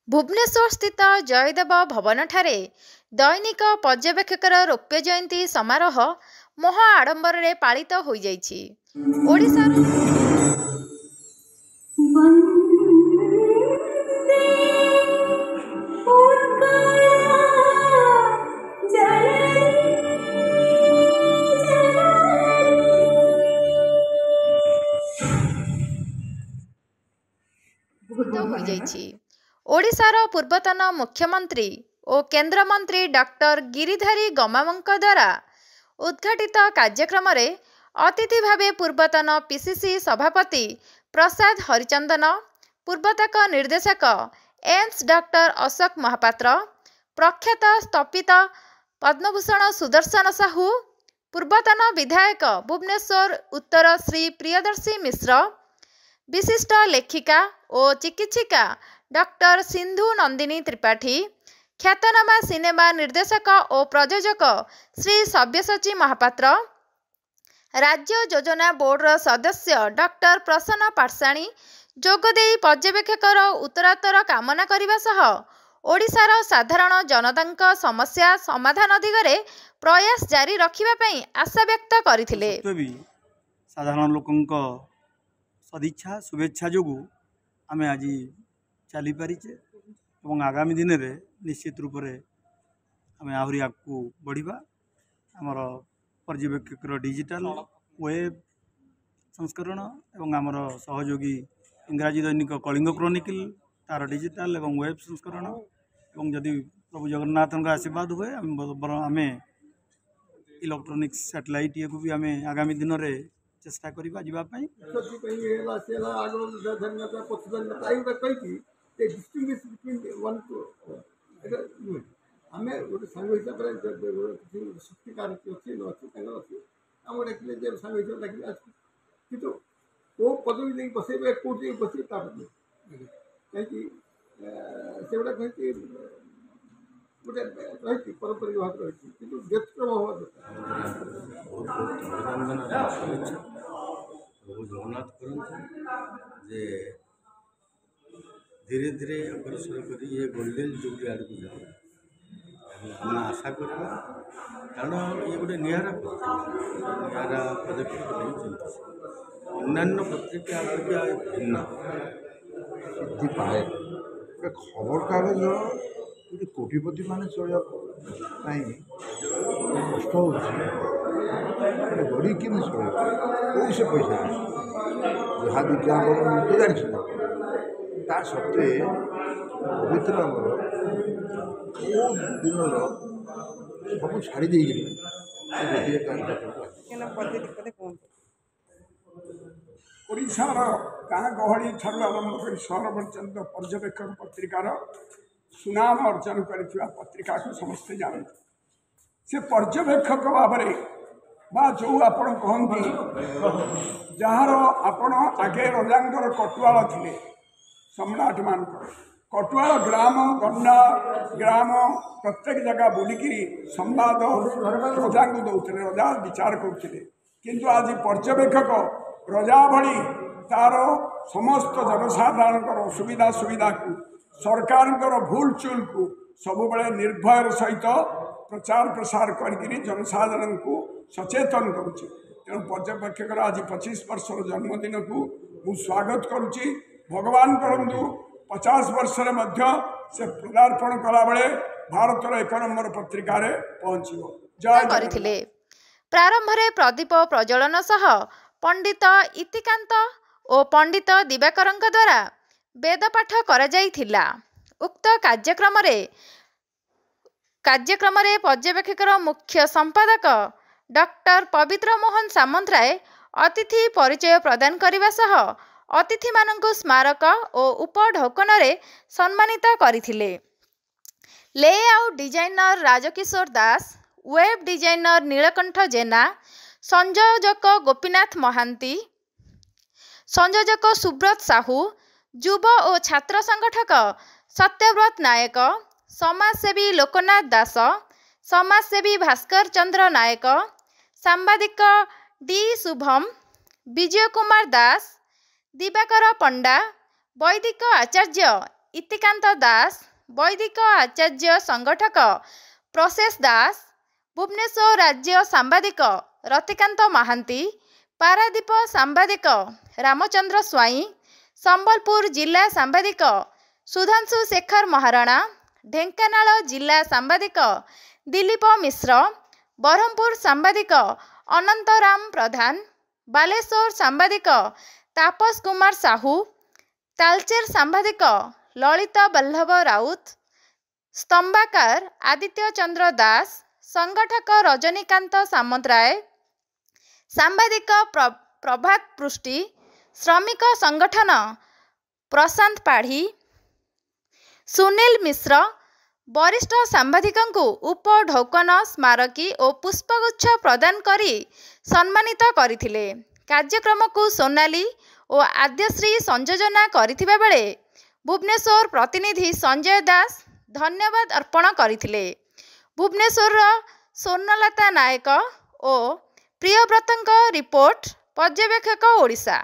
भुवनेश्वर स्थित जयदेव भवन ठारे दैनिक पर्यवेक्षकर रौप्य जयंती समारोह महा आडंबर रे पालित हो जाइछि। ओडिशार ओडिशार पूर्वतन मुख्यमंत्री और केंद्र मंत्री डॉक्टर गिरिधारी गमामंक द्वारा उद्घाटित कार्यक्रम रे अतिथि भावे पूर्वतन पीसीसी सभापति प्रसाद हरिचंदन, पूर्वतक निर्देशक एम्स डॉक्टर अशोक महापात्र, प्रख्यात स्थपित पद्मभूषण सुदर्शन साहू, पूर्वतन विधायक भुवनेश्वर उत्तर श्री प्रियदर्शी मिश्र, विशिष्ट लेखिका और चिकित्सिका डॉक्टर सिंधु नंदिनी त्रिपाठी, ख्यातनामा सिनेमा निर्देशक और प्रयोजक श्री सव्यसाची महापात्र, राज्य योजना बोर्डर सदस्य डॉक्टर प्रसन्न पाठशाणी जोगदे पर्यवेक्षकर उत्तरोत्तर कामना करने सह ओडिशार साधारण जनतांक समस्या समाधान दिगरे प्रयास जारी रखिबा आशा व्यक्त करथिले। साधारण लोकंक सदिच्छा शुभेच्छा जोगु आमे आज चली पारिचे और आगामी दिन में निश्चित रूप से आम आहरी आगू बढ़ा आमर पर्यवेक्षक डिजिटल वेब संस्करण और आमर सहयोगी इंग्राजी दैनिक कलिंग क्रॉनिकल तार डिजिटल और वेब संस्करण और जदि प्रभु जगन्नाथ आशीर्वाद हुए आम इलेक्ट्रोनिक्स सैटेलाइट ये को भी आम आगामी दिन में चेष्टा करवा जावाई आम गोटे सांग हिसाब से शक्ति कार अच्छी न अच्छी आम डाकिले सांग हिसाब डाकिले कि कौ पदवी नहीं बसे कौटी बस कहीं से गुड़ा कहीं गोटे रही पारंपरिक भाव रही कि व्यतिक्रम हवा प्रभु जगन्नाथ करते धीरे धीरे अग्रसर कर ये गोल्डेन जुबली आड़ को जाओ आम आशा करवा कारण ये गोटे निरा पदक्षेप नहीं चिंता अन्न्य पत्रिका अपेक्षा भिन्न सिद्धि पाए खबर कागज जो कोटिपति मान चलने कष्ट हो गड़ी कि कौन से पैसा जहाँ विज्ञापन तो जानी ता सत्वे पवित्र दिन सब छाड़ी ओडिशार गाँ गहली ठार आरंभ कर सहर पर्यंत पर्यवेक्षक पत्रिकार सुनाम अर्जन कर पत्रिका को समस्ते जानते से पर्यवेक्षक भाव बा जो आपण कहती जार आपण आगे रजांकर कटुआल थे सम्राट मान कटुआल ग्राम गंडा ग्राम प्रत्येक जगह बुलिकी संवाद रजा को दौले रजा विचार करते किंतु आज पर्यवेक्षक रजा भली तार समस्त जनसाधारण असुविधा सुविधा को सरकार भूल चूल को सब निर्भयर सहित प्रचार प्रसार करके जनसाधारण को सचेतन करुच्ची तेणु पर्यवेक्षकर आज 25 वर्षर जन्मदिन को मु स्वागत करुच्ची भगवान करंतु 50 वर्ष से पदार्पण कला बेले भारतर 1 नंबर पत्रिका पहुँचो जय प्रारंभ में प्रदीप प्रज्वलन सह पंडित इतिकांत और पंडित दिवाकर द्वारा वेदपाठ करा जाइथिला। उक्त कार्यक्रम रे पर्यवेक्षकर मुख्य संपादक डॉक्टर पवित्र मोहन सामंतराय अतिथि परिचय प्रदान करने सह अतिथि मानक स्मारक और उपढौकन रे सम्मानित करथिले। लेआउट डिजाइनर राजकिशोर दास, वेब डिजाइनर नीलकंठ जेना, संयोजक गोपीनाथ महांती, संयोजक सुब्रत साहू, युव और छात्र संगठक सत्यव्रत नायक, समाजसेवी लोकनाथ दास, समाजसेवी भास्कर चंद्र नायक, सांबादिक डी शुभम, विजय कुमार दास, दिवाकर पंडा, वैदिक आचार्य ଇତିକାନ୍ତ ଦାସ, ବୈଦିକ ଆଚାର୍ଯ୍ୟ ସଂଗଠକ ପ୍ରଶେଷ ଦାସ, ଭୁବନେଶ୍ୱର ରାଜ୍ୟ ସାମ୍ବାଦିକ ରତିକାନ୍ତ ମହାନ୍ତି, ପାରାଦୀପ ସାମ୍ବାଦିକ ରାମଚନ୍ଦ୍ର ସ୍ୱାଇଁ, ସମ୍ବଲପୁର ଜିଲ୍ଲା ସାମ୍ବାଦିକ ସୁଧାଂଶୁ ଶେଖର ମହାରଣା, ଢେଙ୍କାନାଳ ଜିଲ୍ଲା ସାମ୍ବାଦିକ ଦିଲ୍ଲୀପ ମିଶ୍ର, ବରହମପୁର ସାମ୍ବାଦିକ ଅନନ୍ତରାମ ପ୍ରଧାନ, ବାଲେଶ୍ୱର ସାମ୍ବାଦିକ ତାପସ କୁମାର ସାହୁ, ତାଳଚେର ସାମ୍ବାଦିକ ଲଳିତ ବଲ୍ଲଭ ରାଉତ, ସ୍ତମ୍ଭାକାର ଆଦିତ୍ୟ ଚନ୍ଦ୍ର ଦାସ, ସଂଗଠକ ରଜନୀକାନ୍ତ ସାମନ୍ତରାୟ, ସାମ୍ବାଦିକ ପ୍ରଭାତ ପୃଷ୍ଟି, ଶ୍ରମିକ ସଂଗଠନ ପ୍ରଶାନ୍ତ ପାଢ଼ୀ, ସୁନୀଲ ମିଶ୍ର ବରିଷ୍ଠ ସାମ୍ବାଦିକଙ୍କୁ ଉପଢୌକନ, ସ୍ମାରକୀ ଓ ପୁଷ୍ପଗୁଚ୍ଛ ପ୍ରଦାନ କରି ସମ୍ମାନିତ କରିଥିଲେ। କାର୍ଯ୍ୟକ୍ରମକୁ ସୋନାଲି ଓ ଆଦ୍ୟଶ୍ରୀ ସଂଯୋଜନା କରିଥିବା ବେଳେ ଭୁବନେଶ୍ୱର ପ୍ରତିନିଧି ସଞ୍ଜୟ ଦାସ ଧନ୍ୟବାଦ ଅର୍ପଣ କରିଥିଲେ। ଭୁବନେଶ୍ୱରର ସ୍ୱର୍ଣ୍ଣଲତା ନାୟକ ଓ ପ୍ରିୟବ୍ରତଙ୍କ ରିପୋର୍ଟ, ପର୍ଯ୍ୟବେକ୍ଷକ ଓଡ଼ିଶା।